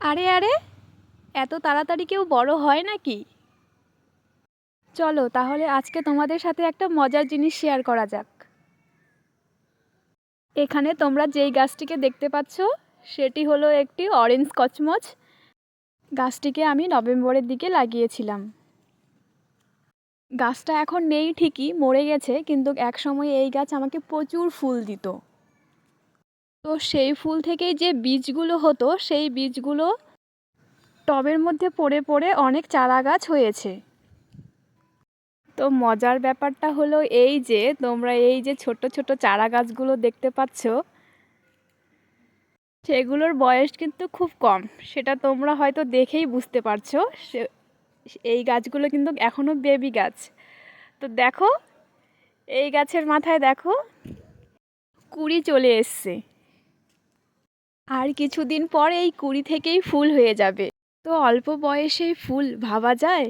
আরে আরে, এত তাড়াতাড়ি কেউ বড় হয় নাকি? চলো তাহলে আজকে তোমাদের সাথে একটা মজার জিনিস শেয়ার করা যাক। এখানে তোমরা যেই গাছটিকে দেখতে পাচ্ছ সেটি হলো একটি অরেঞ্জ কচমচ। গাছটিকে আমি নভেম্বরের দিকে লাগিয়েছিলাম। গাছটা এখন নেই ঠিকই, মরে গেছে, কিন্তু একসময় এই গাছ আমাকে প্রচুর ফুল দিত। তো সেই ফুল থেকেই যে বীজগুলো হতো সেই বীজগুলো টবের মধ্যে পড়ে পড়ে অনেক চারা গাছ হয়েছে। তো মজার ব্যাপারটা হলো এই যে তোমরা এই যে ছোট ছোট চারা গাছগুলো দেখতে পাচ্ছ, সেগুলোর বয়স কিন্তু খুব কম। সেটা তোমরা হয়তো দেখেই বুঝতে পারছো। এই গাছগুলো কিন্তু এখনো বেবি গাছ। তো দেখো, এই গাছের মাথায় দেখো কুঁড়ি চলে এসছে। আর কিছুদিন পর এই কুঁড়ি থেকেই ফুল হয়ে যাবে। তো অল্প বয়সেই ফুল, ভাবা যায়?